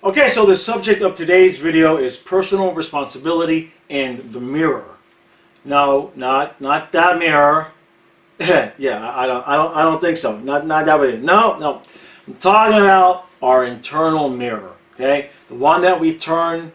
Okay, so the subject of today's video is personal responsibility and the mirror. No, not that mirror. Yeah, I don't think so. Not that way. No. I'm talking about our internal mirror. Okay, the one that we turn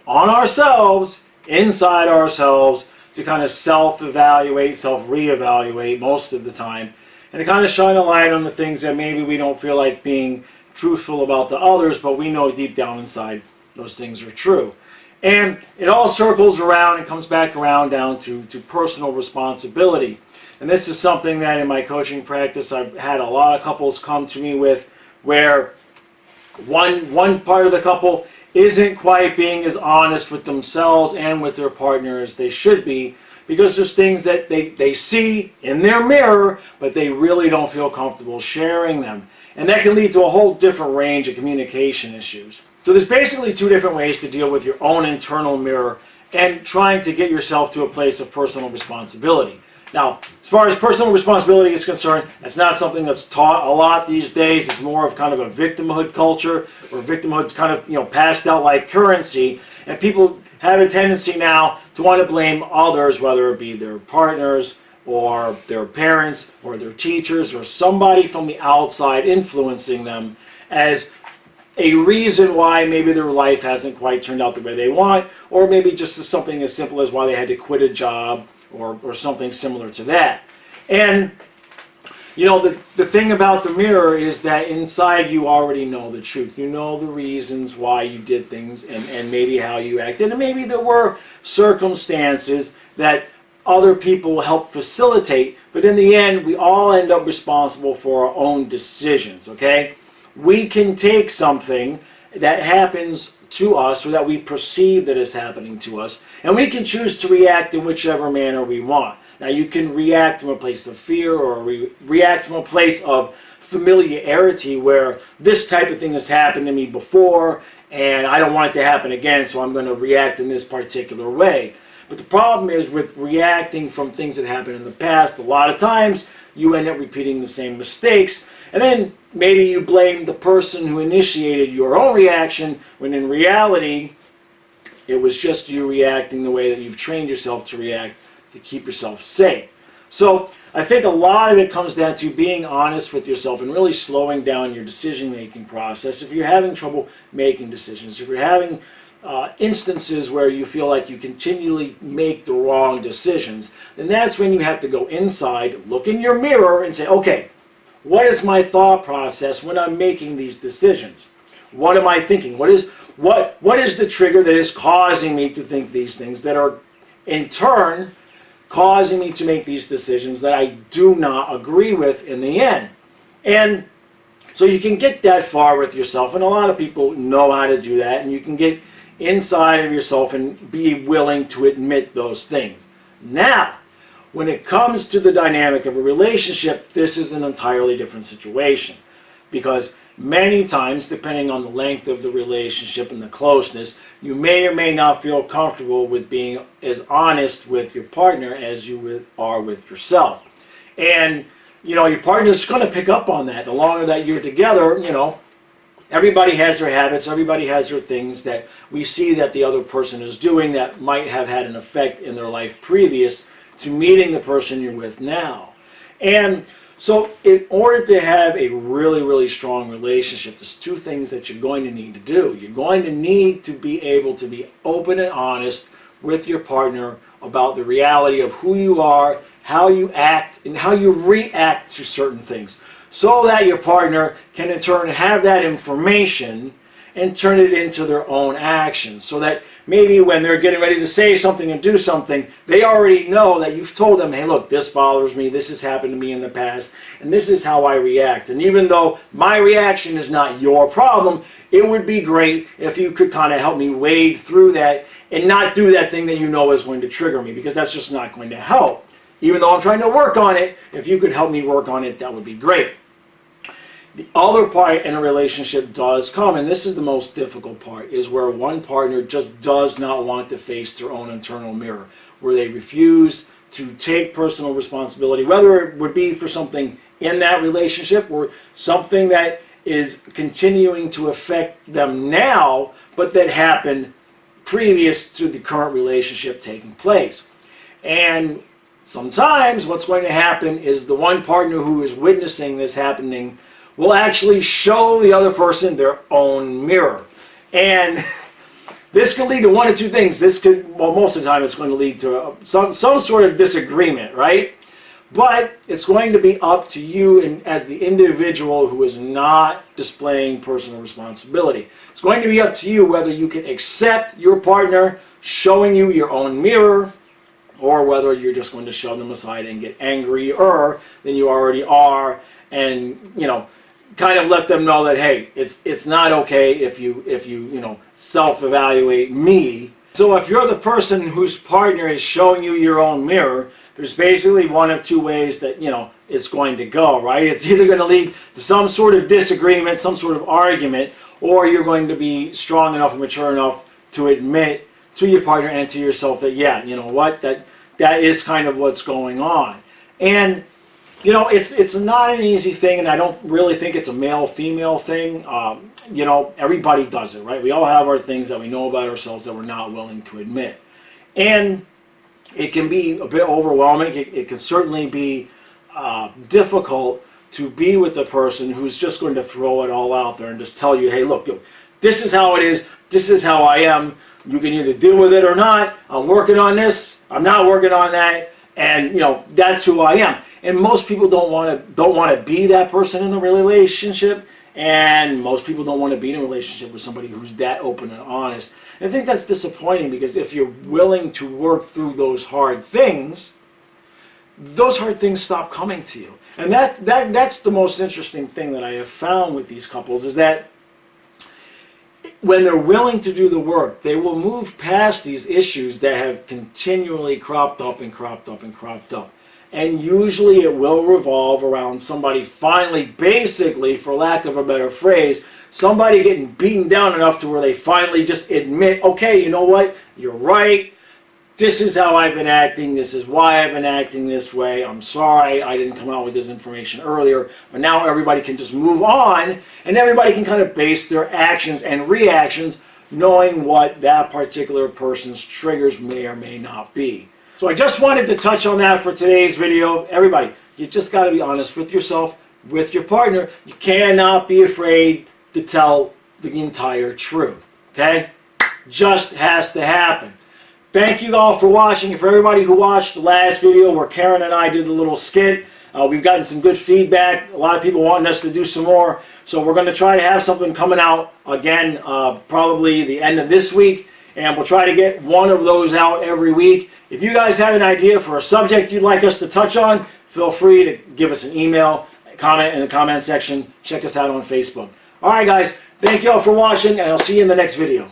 on ourselves, inside ourselves, to kind of self-evaluate, self-reevaluate most of the time, and to kind of shine a light on the things that maybe we don't feel like being truthful about to others, but we know deep down inside those things are true. And it all circles around and comes back around down to personal responsibility. And this is something that in my coaching practice I've had a lot of couples come to me with, where one part of the couple isn't quite being as honest with themselves and with their partner as they should be, because there's things that they see in their mirror, but they really don't feel comfortable sharing them. And that can lead to a whole different range of communication issues. So there's basically two different ways to deal with your own internal mirror and trying to get yourself to a place of personal responsibility. Now, as far as personal responsibility is concerned, it's not something that's taught a lot these days. It's more of kind of a victimhood culture, where victimhood's kind of, passed out like currency, and people have a tendency now to want to blame others, whether it be their partners or their parents or their teachers or somebody from the outside influencing them, as a reason why maybe their life hasn't quite turned out the way they want, or maybe just something as simple as why they had to quit a job or something similar to that. And the thing about the mirror is that inside you already know the truth. You know the reasons why you did things and maybe how you acted, and maybe there were circumstances that other people help facilitate, but in the end we all end up responsible for our own decisions. Okay, we can take something that happens to us, or that we perceive that is happening to us, and we can choose to react in whichever manner we want. Now, you can react from a place of fear, or react from a place of familiarity, where this type of thing has happened to me before and I don't want it to happen again, so I'm going to react in this particular way. But the problem is, with reacting from things that happened in the past, a lot of times you end up repeating the same mistakes, and then maybe you blame the person who initiated your own reaction, when in reality it was just you reacting the way that you've trained yourself to react to keep yourself safe. So I think a lot of it comes down to being honest with yourself and really slowing down your decision-making process. If you're having trouble making decisions, if you're having instances where you feel like you continually make the wrong decisions, then that's when you have to go inside, look in your mirror and say, okay, what is my thought process when I'm making these decisions? What am I thinking? What is the trigger that is causing me to think these things, that are in turn causing me to make these decisions that I do not agree with in the end? And so you can get that far with yourself, and a lot of people know how to do that, and you can get inside of yourself and be willing to admit those things. Now, when it comes to the dynamic of a relationship, this is an entirely different situation, because many times, depending on the length of the relationship and the closeness, you may or may not feel comfortable with being as honest with your partner as you are with yourself. And your partner's going to pick up on that. The longer that you're together, everybody has their habits, everybody has their things that we see that the other person is doing that might have had an effect in their life previous to meeting the person you're with now. And so in order to have a really, really strong relationship, there's two things that you're going to need to do. You're going to need to be able to be open and honest with your partner about the reality of who you are, how you act, and how you react to certain things, so that your partner can in turn have that information and turn it into their own actions, so that maybe when they're getting ready to say something and do something, they already know that you've told them, hey, look, this bothers me, this has happened to me in the past, and this is how I react. And even though my reaction is not your problem, it would be great if you could kind of help me wade through that and not do that thing that you know is going to trigger me, because that's just not going to help. Even though I'm trying to work on it, if you could help me work on it, that would be great. The other part in a relationship does come, and this is the most difficult part, is where one partner just does not want to face their own internal mirror, where they refuse to take personal responsibility, whether it would be for something in that relationship or something that is continuing to affect them now, but that happened previous to the current relationship taking place. And sometimes what's going to happen is the one partner who is witnessing this happening will actually show the other person their own mirror. And this could lead to one of two things. This could, well, most of the time it's going to lead to some sort of disagreement, right? But it's going to be up to you and as the individual who is not displaying personal responsibility. It's going to be up to you whether you can accept your partner showing you your own mirror, or whether you're just going to shove them aside and get angrier than you already are, and kind of let them know that, hey, it's not okay if you self-evaluate me. So if you're the person whose partner is showing you your own mirror, there's basically one of two ways that it's going to go, right? It's either going to lead to some sort of disagreement, some sort of argument, or you're going to be strong enough and mature enough to admit to your partner and to yourself that, yeah, you know what, that is kind of what's going on. And it's not an easy thing, and I don't really think it's a male-female thing. Everybody does it, right? We all have our things that we know about ourselves that we're not willing to admit. And it can be a bit overwhelming. It can certainly be difficult to be with a person who's just going to throw it all out there and just tell you, hey, look, this is how it is. This is how I am. You can either deal with it or not. I'm working on this. I'm not working on that. And that's who I am. And most people don't want to be that person in the relationship. And most people don't want to be in a relationship with somebody who's that open and honest. And I think that's disappointing, because if you're willing to work through those hard things stop coming to you. And that's the most interesting thing that I have found with these couples, is that when they're willing to do the work, they will move past these issues that have continually cropped up and cropped up and cropped up. And usually it will revolve around somebody finally, basically, for lack of a better phrase, somebody getting beaten down enough to where they finally just admit, okay, you know what, you're right, this is how I've been acting, this is why I've been acting this way, I'm sorry I didn't come out with this information earlier, but now everybody can just move on, and everybody can kind of base their actions and reactions knowing what that particular person's triggers may or may not be. So I just wanted to touch on that for today's video. Everybody, you just got to be honest with yourself, with your partner. You cannot be afraid to tell the entire truth, okay? Just has to happen. Thank you all for watching. And for everybody who watched the last video where Karen and I did the little skit, we've gotten some good feedback. A lot of people wanting us to do some more. So we're going to try to have something coming out again, probably the end of this week. And we'll try to get one of those out every week. If you guys have an idea for a subject you'd like us to touch on, feel free to give us an email, comment in the comment section. Check us out on Facebook. All right, guys. Thank you all for watching, and I'll see you in the next video.